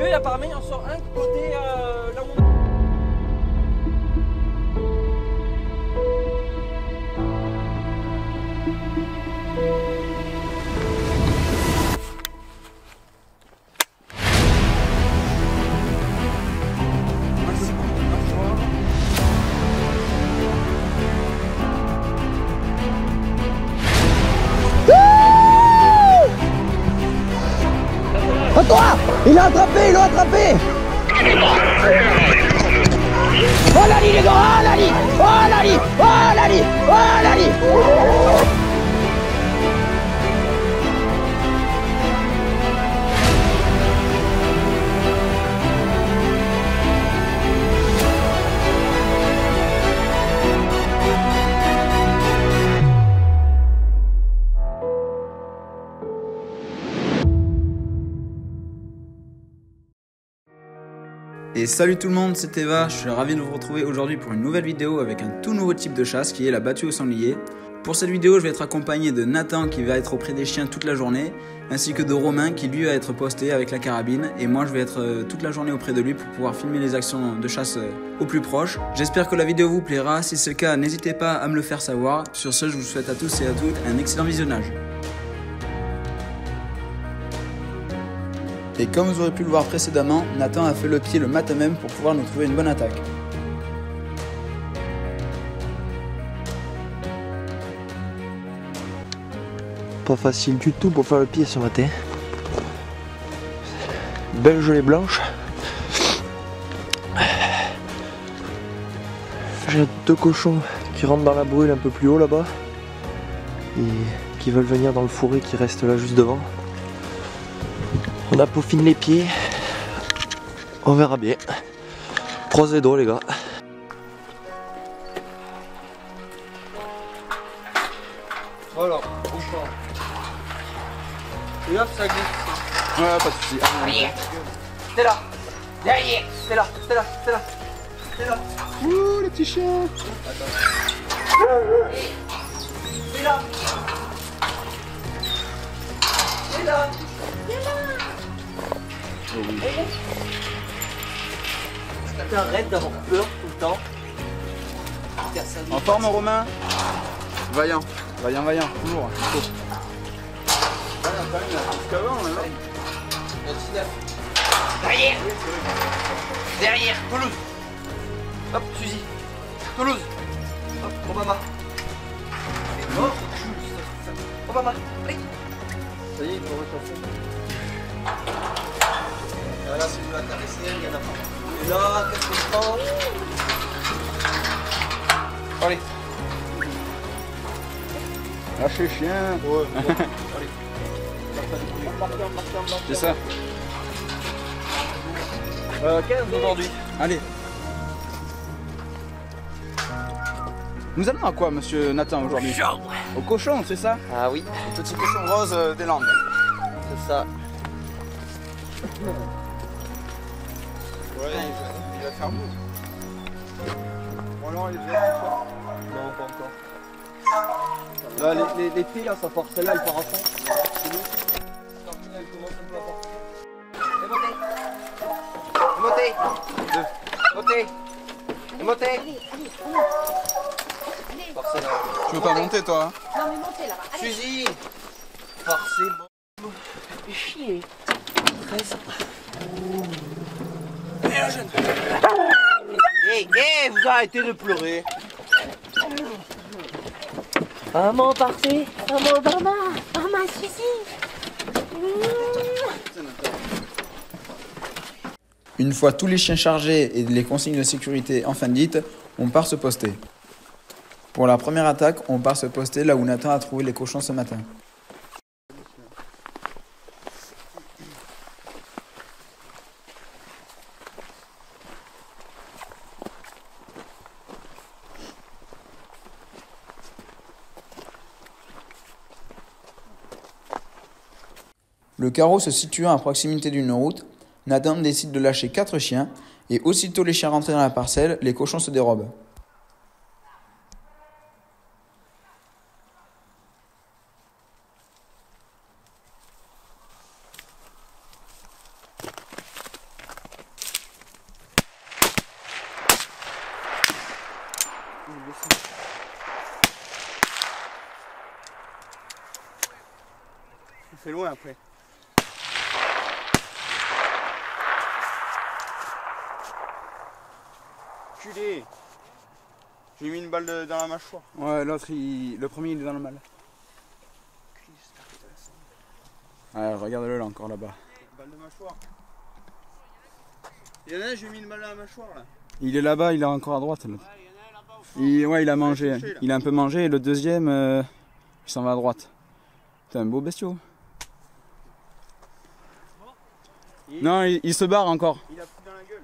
deux et apparemment il en sort un côté là où on... À toi! Il l'a attrapé, il l'a attrapé! Oh Lali les gars! Oh Lali! Oh Lali! Oh Lali! Oh Lali! Et salut tout le monde, c'est Eva, je suis ravi de vous retrouver aujourd'hui pour une nouvelle vidéo avec un tout nouveau type de chasse qui est la battue au sanglier. Pour cette vidéo, je vais être accompagné de Nathan qui va être auprès des chiens toute la journée, ainsi que de Romain qui lui va être posté avec la carabine, et moi je vais être toute la journée auprès de lui pour pouvoir filmer les actions de chasse au plus proche. J'espère que la vidéo vous plaira, si c'est le cas, n'hésitez pas à me le faire savoir. Sur ce, je vous souhaite à tous et à toutes un excellent visionnage. Et comme vous aurez pu le voir précédemment, Nathan a fait le pied le matin même pour pouvoir nous trouver une bonne attaque. Pas facile du tout pour faire le pied ce matin. Belle gelée blanche. J'ai deux cochons qui rentrent dans la brûle un peu plus haut là-bas et qui veulent venir dans le fourré qui reste là juste devant. On a peaufiné les pieds. On verra bien. Croisez les doigts les gars. Voilà, on change. Et hop, ça glisse. Ouais, pas de soucis. Derrière. T'es là. Derrière. T'es là. T'es là. T'es là. T'es là. Ouh, le petit chien. T'es là. T'es là. T'as un raid d'avoir peur tout le temps. En forme Romain? Vaillant, vaillant, vaillant, toujours. Derrière. Derrière. Toulouse. Hop, fusil. Toulouse. Hop, Obama. Oh, Obama. Allez. Ça y est, il faut rechauffer. Et là, si vous la caressez, il y en a pas. Et là, qu'est-ce qu'on prend? Allez. Lâchez le chien. Ouais. Allez. C'est ça. 15 aujourd'hui. Allez. Nous allons à quoi, monsieur Nathan, aujourd'hui? Au cochon, c'est ça? Ah oui, Le petit cochon rose des Landes. c'est ça. Ouais, il va faire mou. Bon, alors, il est déjà Non, pas encore. Là, les filles, là, ça part. Celle-là, elle part à fond. C'est nous. Elle commence un peu à partir. Montez. Montez. Montez. Allez, Forcez là. Tu veux pas monter, toi? non mais montez là-bas. Allez. Fusil. Forcez. Chier. 13. Hé, vous arrêtez de pleurer. Maman parfait. Maman Obama. Maman Suzy. Une fois tous les chiens chargés et les consignes de sécurité enfin dites, on part se poster. Pour la première attaque, on part se poster là où Nathan a trouvé les cochons ce matin. Le carreau se situant à proximité d'une route, Nathan décide de lâcher 4 chiens et aussitôt les chiens rentrés dans la parcelle, les cochons se dérobent. fait loin après. Culé. J'ai mis une balle dans la mâchoire. Ouais, l'autre, le premier, il est dans le mal. Ouais, regarde-le là, encore là-bas. Balle de mâchoire. Il y en a un, j'ai mis une balle dans la mâchoire là. Il est là-bas, il est encore à droite. L'autre. Ouais, il a mangé. Il a un peu mangé et le deuxième, il s'en va à droite. C'est un beau bestiau. Non, il se barre encore. Il a pris dans la gueule.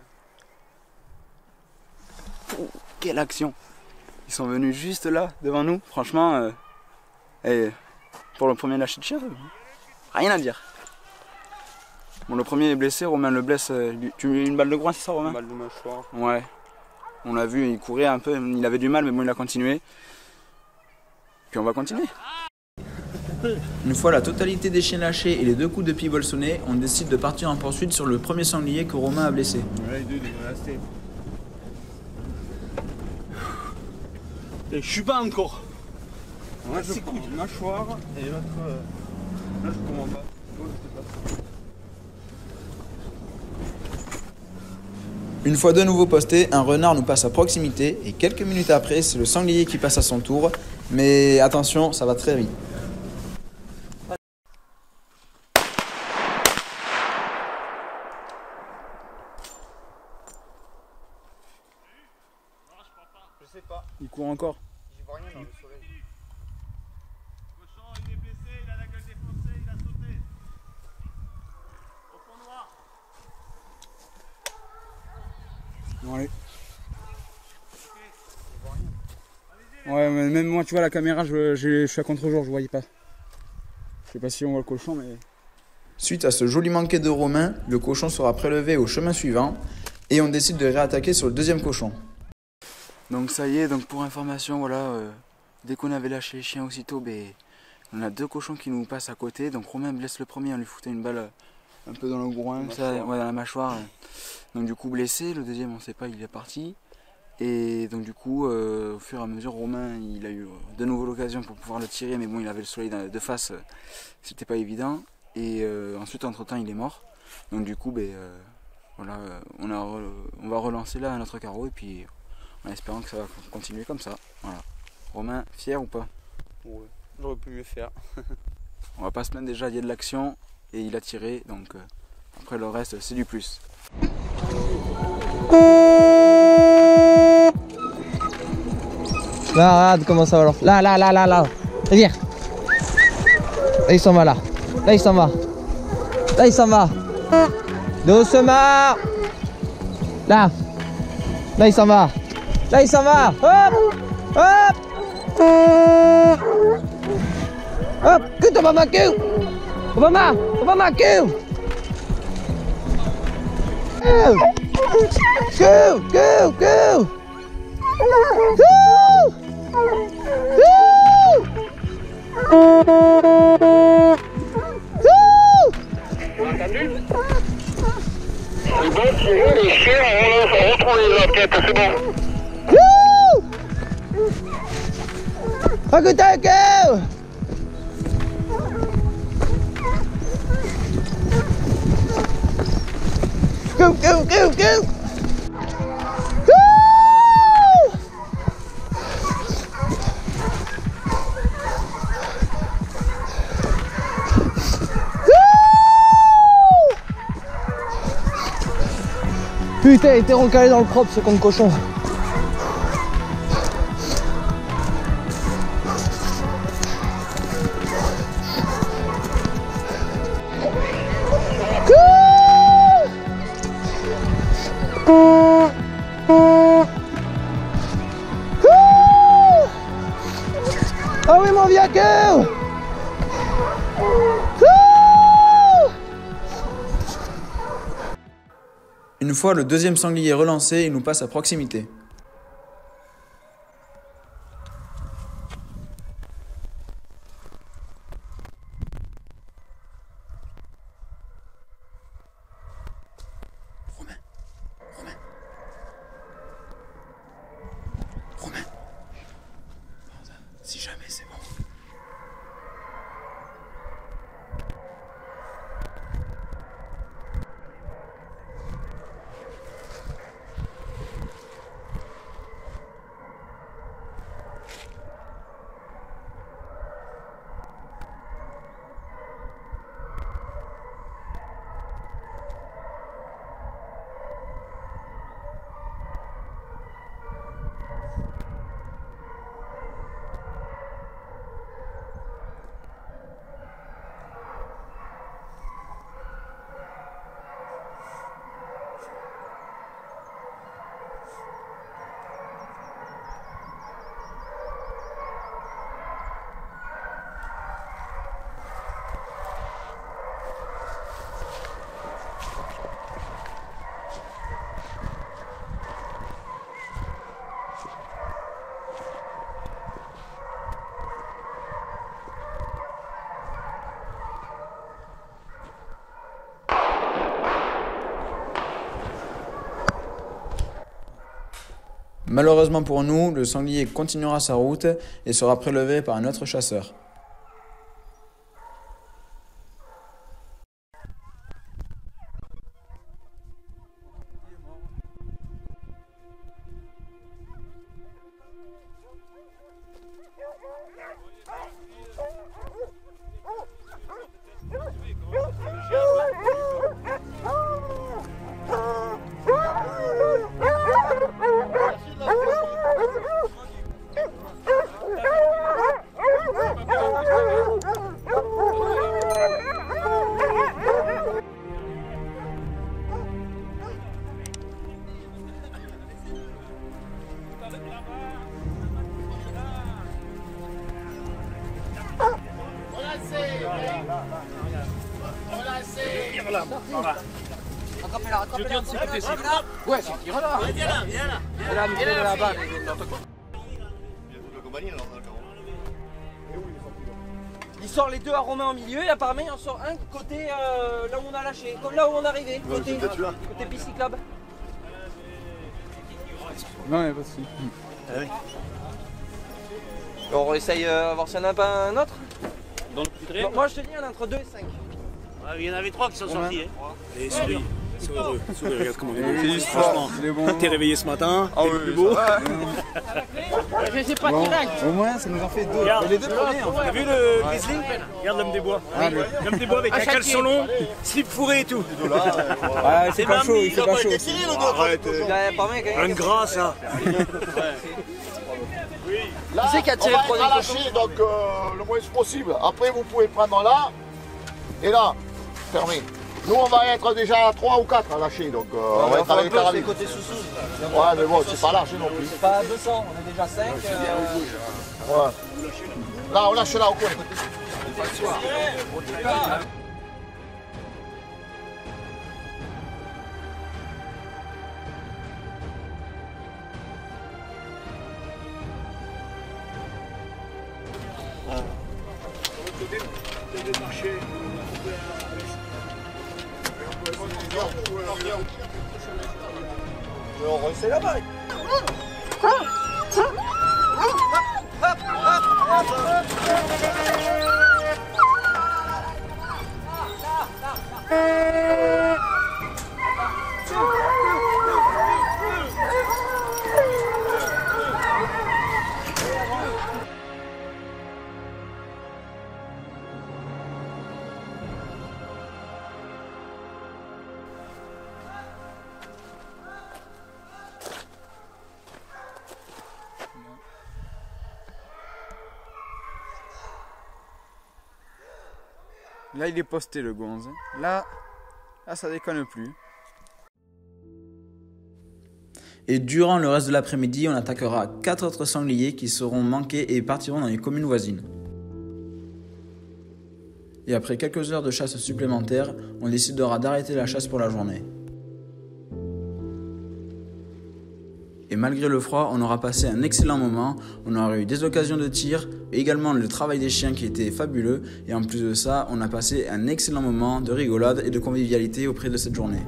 Oh, quelle action! Ils sont venus juste là, devant nous. Franchement, et pour le premier lâcher de chien, rien à dire. Bon, le premier est blessé, Romain le blesse. Tu as une balle de groin, c'est ça, Romain? Une balle de mâchoire. Ouais. On l'a vu, il courait un peu, il avait du mal, mais bon, il a continué. Puis on va continuer. Une fois la totalité des chiens lâchés et les 2 coups de pibole sonnés, on décide de partir en poursuite sur le premier sanglier que Romain a blessé. Ouais, les deux devraient rester. Et je suis pas encore. Moi je prends une mâchoire et l'autre. Là je comprends pas. Une fois de nouveau posté, un renard nous passe à proximité et quelques minutes après, c'est le sanglier qui passe à son tour. Mais attention, ça va très vite. Je sais pas. Il court encore. J'y vois rien dans le soleil. Le cochon, il est blessé, il a la gueule défoncée, il a sauté. Au fond noir. Bon, allez. Ouais, mais même moi, tu vois, la caméra, je suis à contre-jour, je voyais pas. Je sais pas si on voit le cochon, mais... Suite à ce joli manqué de Romain, le cochon sera prélevé au chemin suivant et on décide de réattaquer sur le deuxième cochon. Donc ça y est, donc pour information, voilà, dès qu'on avait lâché les chiens aussitôt, on a 2 cochons qui nous passent à côté. Donc Romain blesse le premier en lui foutant une balle un peu dans le groin, ça, ouais, dans la mâchoire. Donc du coup blessé, le deuxième on sait pas, il est parti. Et donc du coup, au fur et à mesure, Romain il a eu de nouveau l'occasion pour pouvoir le tirer, mais bon, il avait le soleil de face, c'était pas évident. Et ensuite, entre temps, il est mort. Donc du coup, voilà, on va relancer là notre carreau et puis en espérant que ça va continuer comme ça. Voilà. Romain, fier ou pas? Ouais, j'aurais pu mieux faire. On va pas se plaindre, déjà, il y a de l'action et il a tiré, donc après le reste, c'est du plus. Là, regarde comment ça va alors. Là. Viens. Là, il s'en va là. Là, il s'en va. Là, il s'en va. Doucement. Là. Là, il s'en va. Là, il s'en va. Hop. Hop. Hop. Que Obama queue. Obama queue. Go. C'est bon, Thierry, les chiens, on va retrouver la tête, c'est bon. Go. Putain, il était recalé dans le propre ce con de cochon. Ah oui mon vieux cœur. Une fois le deuxième sanglier relancé, il nous passe à proximité. Romain. Si jamais c'est bon. Malheureusement pour nous, le sanglier continuera sa route et sera prélevé par un autre chasseur. Ouais, c'est qui là. Viens là, viens là. Viens là, là-bas. Il sort les deux à Romain en milieu et apparemment il en sort un côté là où on a lâché, comme là où on est arrivé, côté piste cyclable. Non, il n'y a pas de souci. On essaye voir s'il y en a pas un autre. Dans le putré. Moi je te dis, il y en a entre 2 et 5. Il y en avait 3 qui sont sortis. Et souris, c'est heureux. Souris, regarde comment il C'est est. juste Franchement, t'es réveillé ce matin, t'es le plus beau. Je sais pas qui Au moins, ça nous en fait deux. Regarde, Les deux premiers, en fait. t'as vu le grizzly? Regarde l'homme des bois. L'homme des bois avec un caleçon long, slip fourré et tout. Ah, c'est pas chaud, il fait pas chaud. Arrête, un gras ça. Qui c'est qui a tiré le premier cochon? lâcher donc le moins possible. Après vous pouvez prendre là et là, fermé. Nous on va être déjà 3 ou 4 à lâcher donc on va être avec les carabines. Côté sous-sous. Ouais mais bon c'est pas large non plus. C'est pas 200, on est déjà 5. Ouais. Là on lâche là au coin. On resserre là-bas. Là, il est posté le gonze. Là, ça déconne plus. Et durant le reste de l'après-midi, on attaquera 4 autres sangliers qui seront manqués et partiront dans les communes voisines. Et après quelques heures de chasse supplémentaires, on décidera d'arrêter la chasse pour la journée. Et malgré le froid, on aura passé un excellent moment, on aura eu des occasions de tir, et également le travail des chiens qui était fabuleux, et en plus de ça, on a passé un excellent moment de rigolade et de convivialité auprès de cette journée.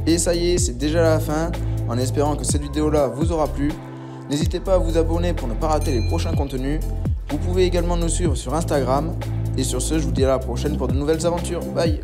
Et ça y est, c'est déjà la fin, en espérant que cette vidéo-là vous aura plu. N'hésitez pas à vous abonner pour ne pas rater les prochains contenus. Vous pouvez également nous suivre sur Instagram. Et sur ce, je vous dis à la prochaine pour de nouvelles aventures. Bye!